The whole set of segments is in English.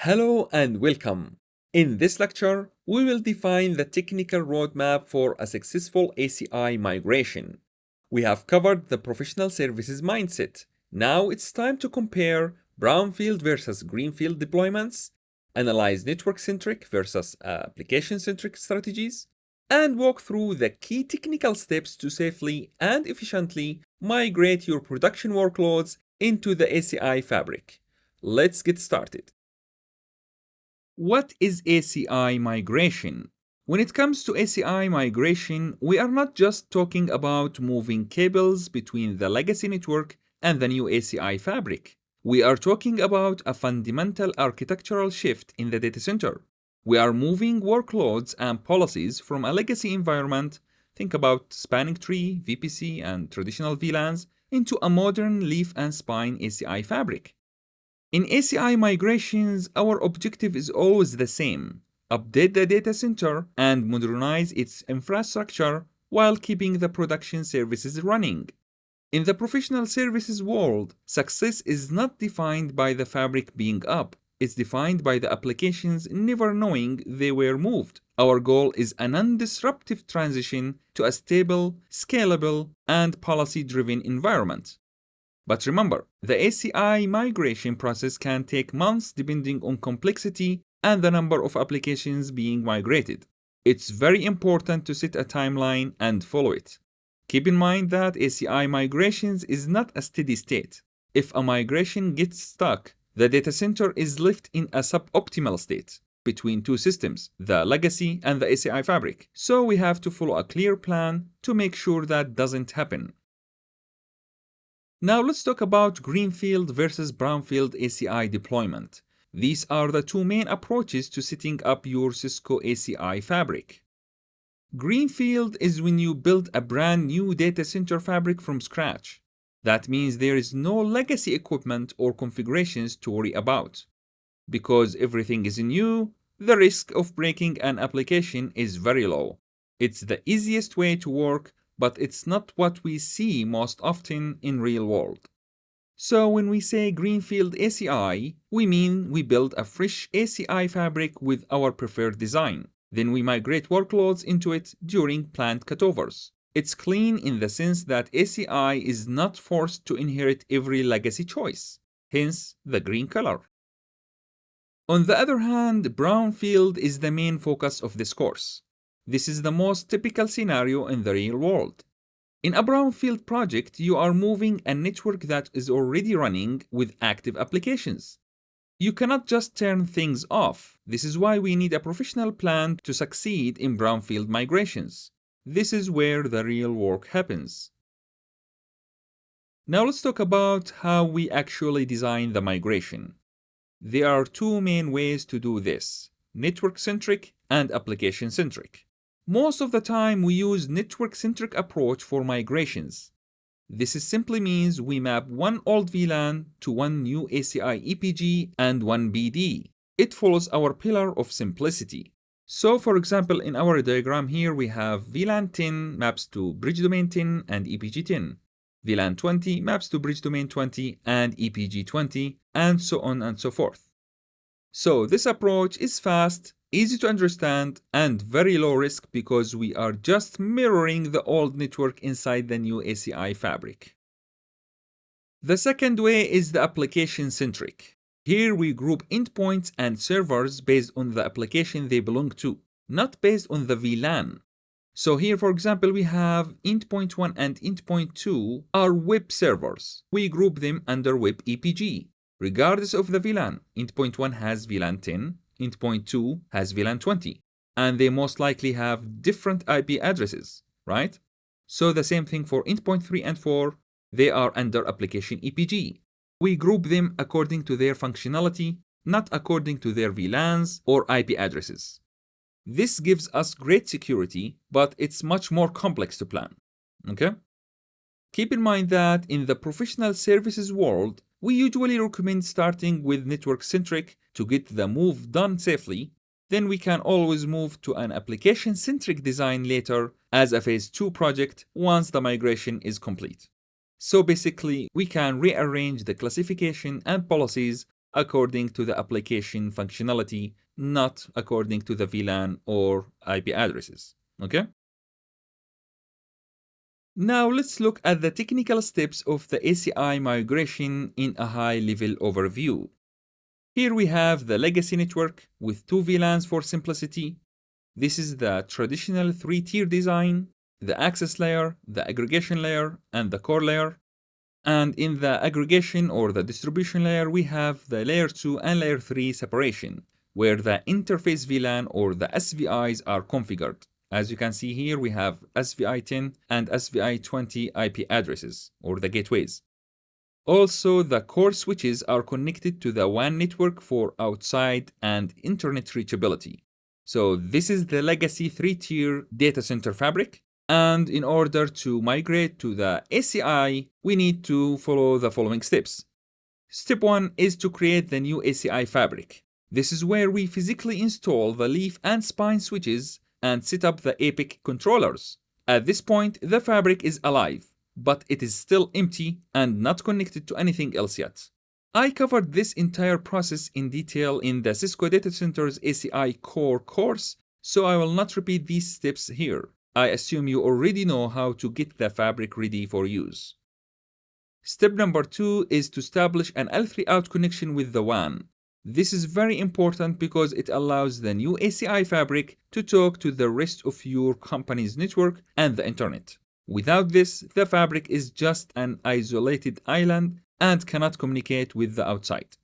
Hello and welcome. In this lecture, we will define the technical roadmap for a successful ACI migration. We have covered the professional services mindset. Now it's time to compare Brownfield versus Greenfield deployments, analyze network-centric versus application-centric strategies, and walk through the key technical steps to safely and efficiently migrate your production workloads into the ACI fabric. Let's get started. What is ACI migration? When it comes to ACI migration, we are not just talking about moving cables between the legacy network and the new ACI fabric. We are talking about a fundamental architectural shift in the data center. We are moving workloads and policies from a legacy environment, think about spanning tree, VPC, and traditional VLANs, into a modern leaf and spine ACI fabric. In ACI migrations, our objective is always the same: update the data center and modernize its infrastructure while keeping the production services running. In the professional services world, success is not defined by the fabric being up. It's defined by the applications never knowing they were moved. Our goal is a non-disruptive transition to a stable, scalable, and policy-driven environment. But remember, the ACI migration process can take months depending on complexity and the number of applications being migrated. It's very important to set a timeline and follow it. Keep in mind that ACI migrations is not a steady state. If a migration gets stuck, the data center is left in a suboptimal state between two systems, the legacy and the ACI fabric. So we have to follow a clear plan to make sure that doesn't happen. Now let's talk about Greenfield versus Brownfield ACI deployment. These are the two main approaches to setting up your Cisco ACI fabric. Greenfield is when you build a brand new data center fabric from scratch. That means there is no legacy equipment or configurations to worry about. Because everything is new, the risk of breaking an application is very low. It's the easiest way to work, but it's not what we see most often in real world. So when we say Greenfield ACI, we mean we build a fresh ACI fabric with our preferred design. Then we migrate workloads into it during planned cutovers. It's clean in the sense that ACI is not forced to inherit every legacy choice, hence the green color. On the other hand, Brownfield is the main focus of this course. This is the most typical scenario in the real world. In a Brownfield project, you are moving a network that is already running with active applications. You cannot just turn things off. This is why we need a professional plan to succeed in Brownfield migrations. This is where the real work happens. Now let's talk about how we actually design the migration. There are two main ways to do this: network-centric and application-centric. Most of the time, we use network-centric approach for migrations. This simply means we map one old VLAN to one new ACI EPG and one BD. It follows our pillar of simplicity. So for example, in our diagram here, we have VLAN 10 maps to bridge domain 10 and EPG 10. VLAN 20 maps to bridge domain 20 and EPG 20, and so on and so forth. So this approach is fast, easy to understand, and very low risk because we are just mirroring the old network inside the new ACI fabric. The second way is the application-centric. Here we group endpoints and servers based on the application they belong to, not based on the VLAN. So here, for example, we have endpoint 1 and endpoint 2 are web servers. We group them under web EPG. Regardless of the VLAN, endpoint 1 has VLAN 10, endpoint 2 has VLAN 20, and they most likely have different IP addresses, right? So the same thing for endpoint 3 and 4, they are under application EPG. We group them according to their functionality, not according to their VLANs or IP addresses. This gives us great security, but it's much more complex to plan, okay? Keep in mind that in the professional services world, we usually recommend starting with network-centric to get the move done safely. Then we can always move to an application-centric design later as a phase 2 project once the migration is complete. So basically, we can rearrange the classification and policies according to the application functionality, not according to the VLAN or IP addresses. Okay? Now let's look at the technical steps of the ACI migration in a high-level overview. Here we have the legacy network with 2 VLANs for simplicity. This is the traditional 3-tier design, the access layer, the aggregation layer, and the core layer. And in the aggregation or the distribution layer, we have the layer 2 and layer 3 separation, where the interface VLAN or the SVIs are configured. As you can see here, we have SVI 10 and SVI 20 IP addresses, or the gateways. Also, the core switches are connected to the WAN network for outside and internet reachability. So this is the legacy 3-tier data center fabric. And in order to migrate to the ACI, we need to follow the following steps. Step 1 is to create the new ACI fabric. This is where we physically install the leaf and spine switches and set up the APIC controllers. At this point, the fabric is alive, but it is still empty and not connected to anything else yet. I covered this entire process in detail in the Cisco Data Center's ACI Core course, so I will not repeat these steps here. I assume you already know how to get the fabric ready for use. Step number 2 is to establish an L3 out connection with the WAN. This is very important because it allows the new ACI fabric to talk to the rest of your company's network and the internet. Without this, the fabric is just an isolated island and cannot communicate with the outside.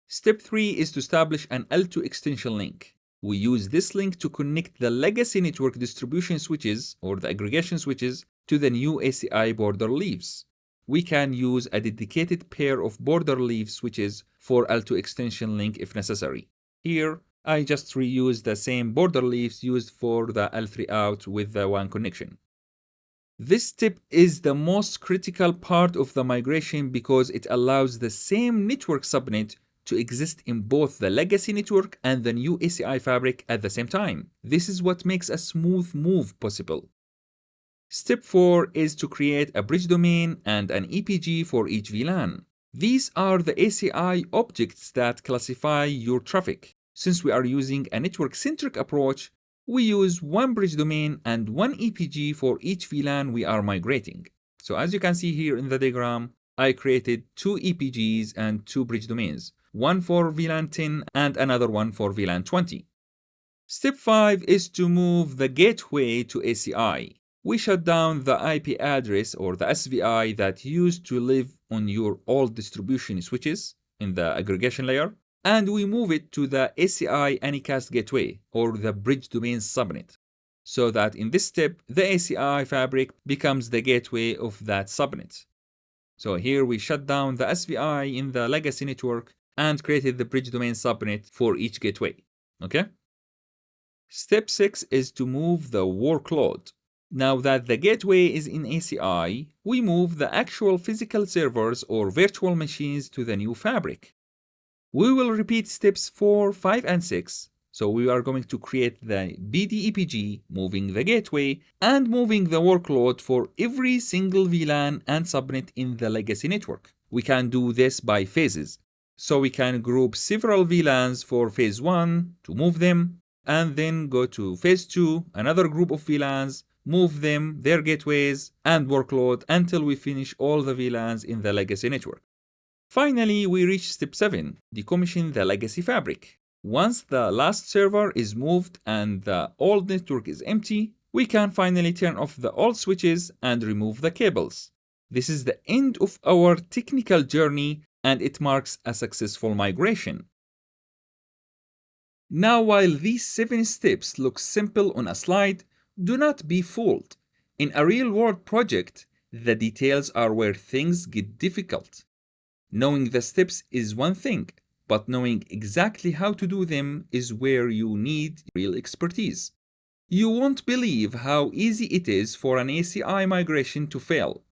Step 3 is to establish an L2 extension link. We use this link to connect the legacy network distribution switches or the aggregation switches to the new ACI border leaves. We can use a dedicated pair of border leaf switches for L2 extension link if necessary. Here, I just reuse the same border leaves used for the L3 out with the WAN connection. This step is the most critical part of the migration because it allows the same network subnet to exist in both the legacy network and the new ACI fabric at the same time. This is what makes a smooth move possible. Step 4 is to create a bridge domain and an EPG for each VLAN. These are the ACI objects that classify your traffic. Since we are using a network-centric approach, we use one bridge domain and one EPG for each VLAN we are migrating. So as you can see here in the diagram, I created 2 EPGs and 2 bridge domains, one for VLAN 10 and another one for VLAN 20. Step 5 is to move the gateway to ACI. We shut down the IP address or the SVI that used to live on your old distribution switches in the aggregation layer, and we move it to the ACI Anycast gateway or the bridge domain subnet, so that in this step, the ACI fabric becomes the gateway of that subnet. So here we shut down the SVI in the legacy network and created the bridge domain subnet for each gateway. Okay? Step 6 is to move the workload. Now that the gateway is in ACI, we move the actual physical servers or virtual machines to the new fabric. We will repeat steps 4, 5, and 6. So we are going to create the BDEPG, moving the gateway, and moving the workload for every single VLAN and subnet in the legacy network. We can do this by phases. So we can group several VLANs for phase 1 to move them, and then go to phase 2, another group of VLANs, move them, their gateways, and workload until we finish all the VLANs in the legacy network. Finally, we reach step 7, decommission the legacy fabric. Once the last server is moved and the old network is empty, we can finally turn off the old switches and remove the cables. This is the end of our technical journey and it marks a successful migration. Now, while these 7 steps look simple on a slide, do not be fooled. In a real-world project, the details are where things get difficult. Knowing the steps is one thing, but knowing exactly how to do them is where you need real expertise. You won't believe how easy it is for an ACI migration to fail.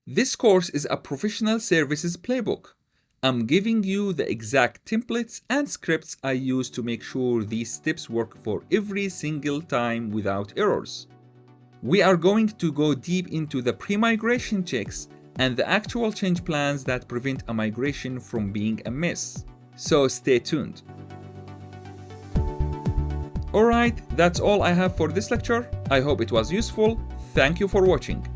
This course is a professional services playbook. I'm giving you the exact templates and scripts I use to make sure these steps work for every single time without errors. We are going to go deep into the pre-migration checks and the actual change plans that prevent a migration from being a mess. So stay tuned. Alright, that's all I have for this lecture. I hope it was useful. Thank you for watching.